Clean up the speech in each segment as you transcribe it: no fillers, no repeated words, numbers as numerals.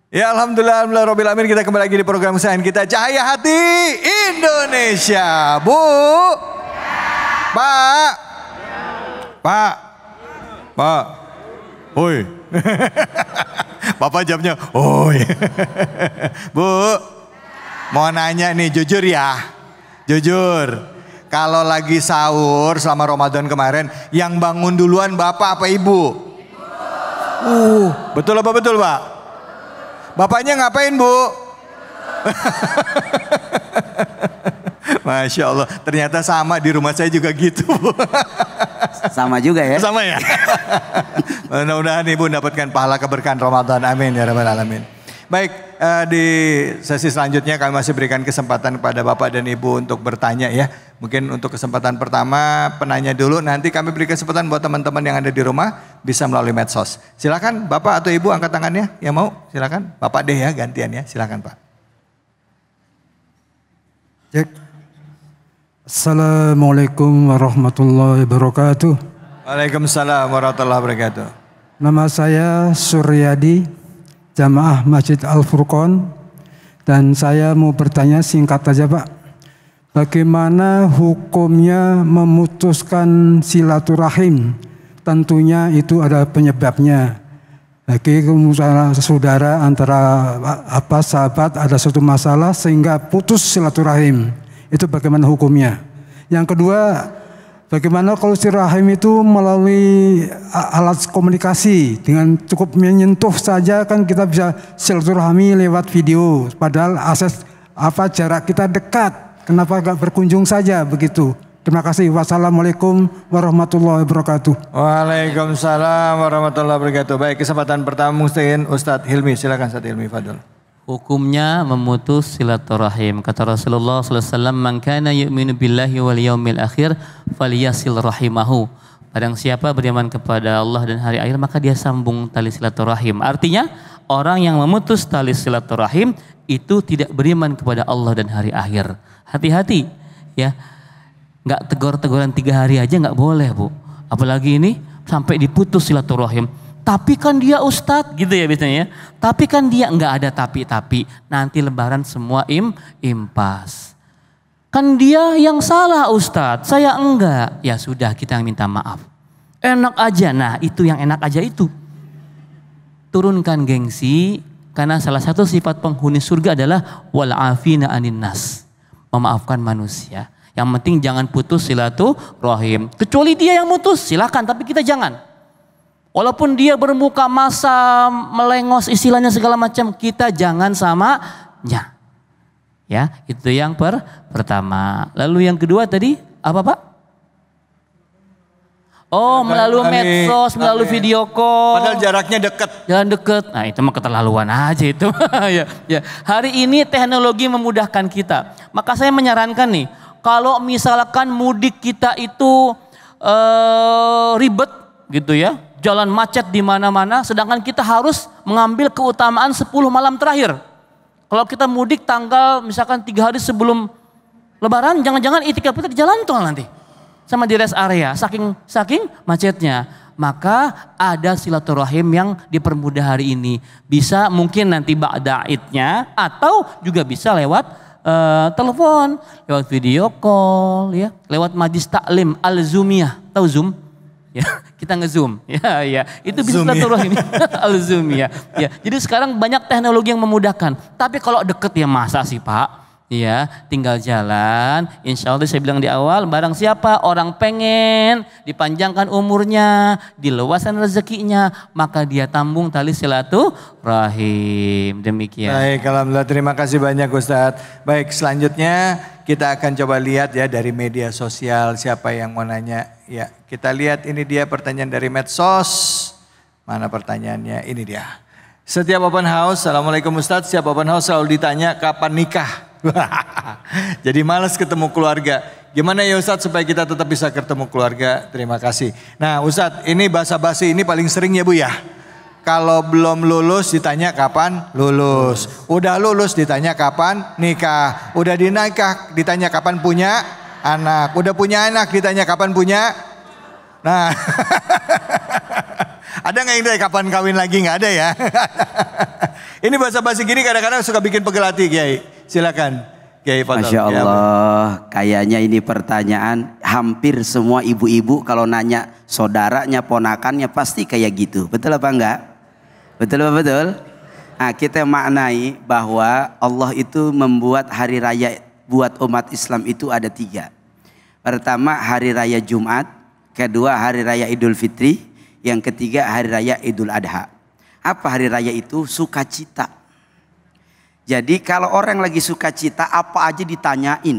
Ya alhamdulillah, alhamdulillah Robbil Alamin, kita kembali lagi di program kesayangan kita Cahaya Hati Indonesia. Bu, Pak, Pak, Pak, oi. Bapak jawabnya, oi. Bu, mau nanya nih, jujur ya, jujur. Kalau lagi sahur selama Ramadan kemarin, yang bangun duluan bapak apa ibu? Betul apa betul Pak? Bapaknya ngapain Bu? Masya Allah, ternyata sama di rumah saya juga gitu. Sama juga ya? Sama ya? Mudah-mudahan Ibu mendapatkan pahala keberkahan Ramadan, amin ya rabbal alamin. Baik, di sesi selanjutnya kami masih berikan kesempatan kepada Bapak dan Ibu untuk bertanya ya. Mungkin untuk kesempatan pertama penanya dulu, nanti kami beri kesempatan buat teman-teman yang ada di rumah bisa melalui medsos. Silakan Bapak atau Ibu angkat tangannya yang mau, silakan. Bapak deh ya gantian ya, silakan Pak. Cek. Assalamualaikum warahmatullahi wabarakatuh. Waalaikumsalam warahmatullahi wabarakatuh. Nama saya Suryadi, Jamaah Masjid Al-Furqon, dan saya mau bertanya singkat saja Pak. Bagaimana hukumnya memutuskan silaturahim? Tentunya itu ada penyebabnya. Bagi saudara antara sahabat ada suatu masalah sehingga putus silaturahim. Itu bagaimana hukumnya? Yang kedua, bagaimana kalau silaturahim itu melalui alat komunikasi dengan cukup menyentuh saja kan kita bisa silaturahmi lewat video. Padahal akses jarak kita dekat. Kenapa gak berkunjung saja begitu? Terima kasih. Wassalamualaikum warahmatullahi wabarakatuh. Waalaikumsalam warahmatullahi wabarakatuh. Baik, kesempatan pertama mungkin Ustadz Hilmi. Silakan Ustadz Hilmi, fadhol. Hukumnya memutus silaturahim. Kata Rasulullah SAW, "Man kana yu'minu billahi wal yaumil akhir falyasil rahimahu." Barang siapa beriman kepada Allah dan hari akhir, maka dia sambung tali silaturahim. Artinya, orang yang memutus tali silaturahim itu tidak beriman kepada Allah dan hari akhir. Hati-hati ya, nggak tegur-teguran 3 hari aja nggak boleh Bu. Apalagi ini sampai diputus silaturahim. Tapi kan dia Ustadz gitu ya biasanya ya. Tapi kan dia nggak ada tapi-tapi. Nanti lebaran semua impas. Kan dia yang salah Ustadz, saya enggak. Ya sudah kita yang minta maaf. Enak aja, nah itu yang enak aja itu. Turunkan gengsi, karena salah satu sifat penghuni surga adalah wal afina anin nas. Memaafkan manusia. Yang penting jangan putus silaturahim. Kecuali dia yang mutus, silakan, tapi kita jangan. Walaupun dia bermuka masa melengos istilahnya segala macam, kita jangan samanya. Ya, itu yang pertama. Lalu yang kedua tadi apa Pak? Oh, melalui medsos, melalui video call. Padahal jaraknya dekat. Jangan deket. Nah, itu mah keterlaluan aja itu. ya. Hari ini teknologi memudahkan kita. Maka saya menyarankan nih, kalau misalkan mudik kita itu ribet gitu ya, jalan macet di mana-mana, sedangkan kita harus mengambil keutamaan 10 malam terakhir. Kalau kita mudik tanggal misalkan 3 hari sebelum Lebaran, jangan-jangan itikaf kita di jalan tol nanti. Sama di rest area, saking macetnya. Maka ada silaturahim yang dipermudah hari ini. Bisa mungkin nanti ba'da idnya, atau juga bisa lewat telepon, lewat video call, ya, lewat majlis taklim al-zoomiyah. Tahu Zoom? Ya, kita nge-zoom. Ya, itu bisa silaturahim al-zoomiyah. Ya, jadi sekarang banyak teknologi yang memudahkan. Tapi kalau deket ya masa sih Pak? Ya, tinggal jalan. Insya Allah saya bilang di awal, barang siapa orang pengen dipanjangkan umurnya, diluaskan rezekinya, maka dia tambung tali silaturahim. Demikian. Baik, alhamdulillah, terima kasih banyak Ustadz. Baik, selanjutnya kita akan coba lihat ya dari media sosial siapa yang mau nanya. Ya, kita lihat ini dia pertanyaan dari medsos. Mana pertanyaannya? Ini dia. Setiap open house, Assalamualaikum Ustadz, setiap open house selalu ditanya kapan nikah. Jadi malas ketemu keluarga. Gimana ya Ustadz supaya kita tetap bisa ketemu keluarga? Terima kasih. Nah Ustadz, ini basa-basi ini paling sering ya Bu ya. Kalau belum lulus ditanya kapan lulus. Udah lulus ditanya kapan nikah. Udah dinikah ditanya kapan punya anak. Udah punya anak ditanya kapan punya. Nah ada nggak yang kapan kawin lagi? Nggak ada ya. Ini basa-basi gini kadang-kadang suka bikin pegel hati, Kiai. Silakan, Kiai Fadl. Masya Allah, kayaknya ini pertanyaan hampir semua ibu-ibu kalau nanya saudaranya, ponakannya pasti kayak gitu. Betul apa enggak? Betul apa betul? Nah, kita maknai bahwa Allah itu membuat hari raya buat umat Islam itu ada 3. Pertama hari raya Jumat, kedua hari raya Idul Fitri, yang ketiga hari raya Idul Adha. Apa hari raya itu? Sukacita. Jadi kalau orang lagi sukacita apa aja ditanyain.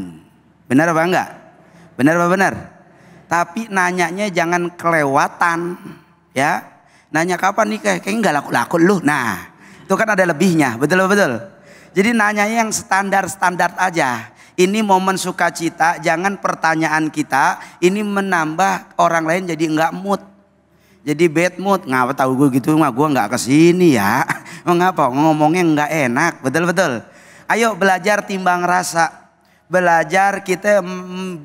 Benar apa enggak? Benar apa benar? Tapi nanyanya jangan kelewatan. Ya, nanya kapan nikah? Kayaknya enggak laku-laku lu. Nah, itu kan ada lebihnya. Betul apa betul? Jadi nanyanya yang standar-standar aja. Ini momen sukacita, jangan pertanyaan kita ini menambah orang lain jadi enggak mood. Jadi bad mood, ngapa tahu gue gitu mah gue nggak kesini ya. Mengapa ngomongnya nggak enak, betul-betul. Ayo belajar timbang rasa, belajar kita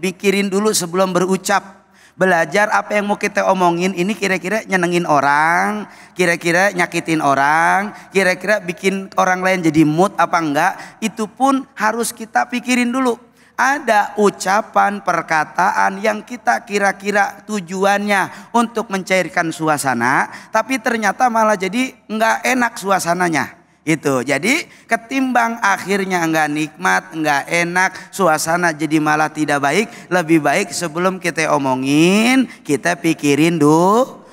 mikirin dulu sebelum berucap. Belajar apa yang mau kita omongin ini kira-kira nyenengin orang, kira-kira nyakitin orang, kira-kira bikin orang lain jadi mood apa enggak. Itu pun harus kita pikirin dulu. Ada ucapan perkataan yang kita kira-kira tujuannya untuk mencairkan suasana, tapi ternyata malah jadi nggak enak suasananya. Itu jadi ketimbang akhirnya nggak nikmat, nggak enak, suasana jadi malah tidak baik. Lebih baik sebelum kita omongin kita pikirin dulu.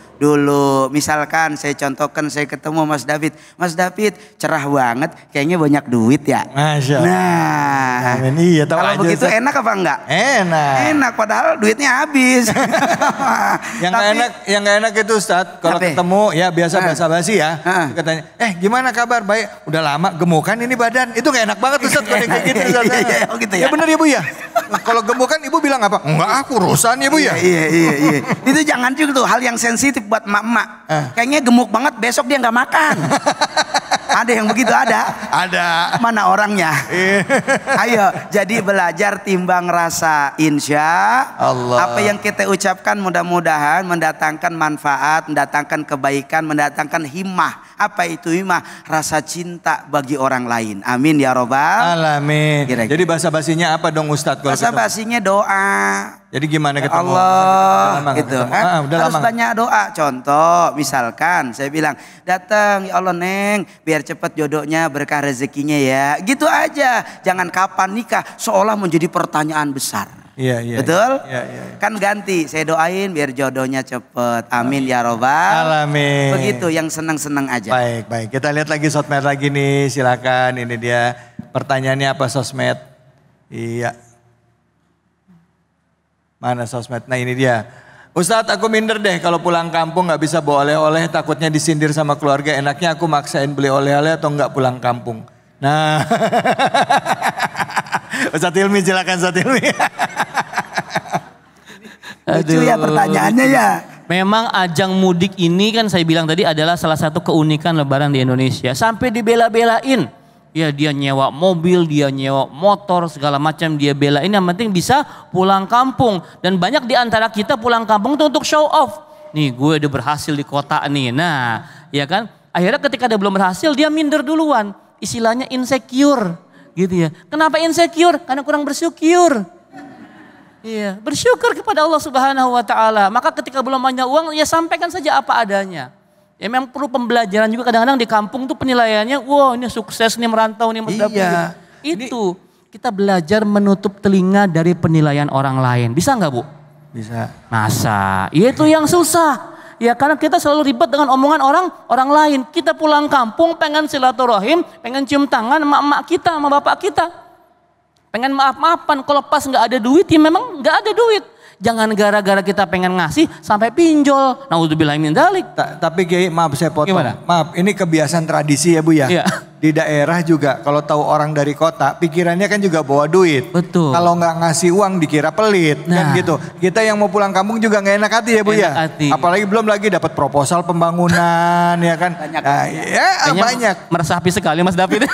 Misalkan saya contohkan, saya ketemu Mas David. Mas David cerah banget, kayaknya banyak duit ya. Masya Allah. Nah, iya, kalau begitu enak apa enggak? Enak. Enak padahal duitnya habis. Yang nggak enak itu Ustadz, kalau ketemu ya biasa basa-basi ya. Katanya, gimana kabar? Baik. Udah lama gemukan ini badan. Itu nggak enak banget Ustadz kalau kayak gitu. Oh gitu ya. Ya bener ya Bu ya. Kalau gemukan Ibu bilang apa? Enggak, aku urusan ya Bu ya. Iya. Itu jangan juga tuh hal yang sensitif buat emak-emak. Kayaknya gemuk banget, besok dia nggak makan. Ada yang begitu ada? Ada. Mana orangnya? Ayo, jadi belajar timbang rasa. Insya Allah. Apa yang kita ucapkan mudah-mudahan mendatangkan manfaat, mendatangkan kebaikan, mendatangkan himmah. Apa itu himmah? Rasa cinta bagi orang lain. Amin ya robbal alamin. Jadi bahasa basinya apa dong Ustadz? Bahasa basinya doa. Jadi gimana ketemu? Allah gitu kan. Harus banyak doa. Contoh misalkan saya bilang, datang ya Allah Neng, biar cepat jodohnya, berkah rezekinya ya. Gitu aja. Jangan kapan nikah seolah menjadi pertanyaan besar. Iya. Betul? Iya. Kan ganti, saya doain biar jodohnya cepet. Amin ya robbal alamin. Begitu, yang senang-senang aja. Baik. Kita lihat lagi sosmed lagi nih, silakan. Ini dia pertanyaannya apa sosmed? Iya. Mana sosmed? Nah ini dia. Ustadz aku minder deh kalau pulang kampung gak bisa bawa oleh-oleh, takutnya disindir sama keluarga. Enaknya aku maksain beli oleh-oleh atau enggak pulang kampung? Nah. Ustadz Hilmi silakan Ustadz Hilmi. Lucu ya pertanyaannya ya. Memang ajang mudik ini kan saya bilang tadi adalah salah satu keunikan lebaran di Indonesia. Sampai dibela-belain. Ya dia nyewa mobil, dia nyewa motor, segala macam dia belain. Yang penting bisa pulang kampung. Dan banyak di antara kita pulang kampung itu untuk show off. Nih gue udah berhasil di kota nih. Nah ya kan. Akhirnya ketika dia belum berhasil dia minder duluan. Istilahnya insecure gitu ya. Kenapa insecure? Karena kurang bersyukur. Iya, bersyukur kepada Allah Subhanahu wa taala. Maka ketika belum punya uang ya sampaikan saja apa adanya. Ya memang perlu pembelajaran juga, kadang-kadang di kampung tuh penilaiannya, wah ini sukses nih merantau nih. Iya. Itu kita belajar menutup telinga dari penilaian orang lain. Bisa nggak Bu? Bisa. Masa? Ya itu yang susah. Ya karena kita selalu ribet dengan omongan orang lain. Kita pulang kampung pengen silaturahim, pengen cium tangan emak-emak kita sama bapak kita. Pengen maaf-maafan, kalau pas nggak ada duit ya memang nggak ada duit. Jangan gara-gara kita pengen ngasih sampai pinjol. Naudzubillah min dzalik. Tapi Kiai maaf saya potong. Gimana? Maaf ini kebiasaan tradisi ya Bu ya. Iya. Di daerah juga kalau tahu orang dari kota pikirannya kan juga bawa duit. Betul. Kalau nggak ngasih uang dikira pelit kan gitu. Kita yang mau pulang kampung juga nggak enak hati ya Bu ya. Hati. Apalagi belum lagi dapat proposal pembangunan ya kan. Banyak. Meresapi sekali Mas David.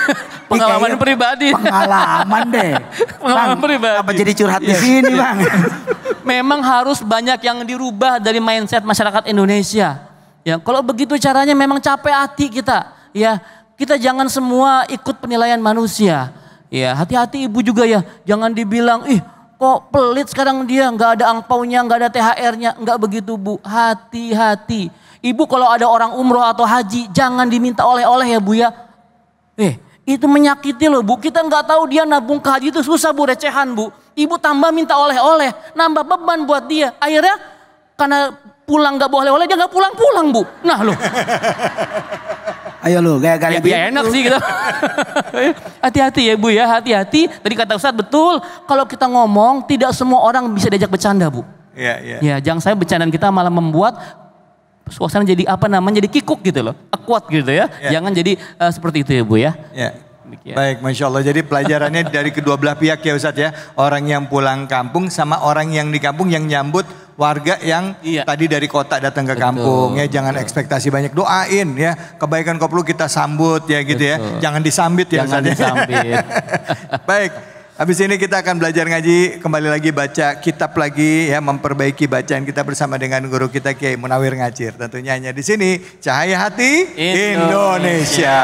Pengalaman pribadi. Pengalaman deh. Pengalaman pribadi. Apa jadi curhat di sini Bang? Memang harus banyak yang dirubah dari mindset masyarakat Indonesia. Ya, kalau begitu caranya memang capek hati kita. Ya, Kita jangan semua ikut penilaian manusia. Ya, hati-hati ibu juga ya. Jangan dibilang, ih kok pelit sekarang dia, nggak ada angpaunya, nggak ada THR-nya. Nggak begitu Bu, hati-hati. Ibu kalau ada orang umroh atau haji, jangan diminta oleh-oleh ya Bu ya. Itu menyakiti loh Bu. Kita nggak tahu dia nabung ke haji itu susah Bu, recehan Bu. Ibu tambah minta oleh-oleh, nambah beban buat dia. Akhirnya karena pulang nggak boleh oleh, dia nggak pulang-pulang Bu. Nah loh. Ayo lu, kayak kali ya enak sih gitu. Hati-hati ya Bu ya, hati-hati. Tadi kata Ustadz betul, kalau kita ngomong tidak semua orang bisa diajak bercanda Bu. Iya. Ya, jangan saya bercandaan kita malah membuat suasana jadi jadi kikuk gitu loh, kuat gitu ya. Jangan jadi seperti itu ya Bu ya. Baik, Masya Allah. Jadi pelajarannya dari kedua belah pihak ya Ustadz ya. Orang yang pulang kampung sama orang yang di kampung yang nyambut warga yang tadi dari kota datang ke kampung ya. Jangan ekspektasi banyak, doain ya. Kebaikan kau perlu kita sambut ya gitu ya. Jangan disambit ya Ustadz. Disambit. Baik. Habis ini kita akan belajar ngaji, kembali lagi baca kitab lagi ya, memperbaiki bacaan kita bersama dengan guru kita Kiai Munawir Ngacir. Tentunya hanya di sini Cahaya Hati Indonesia.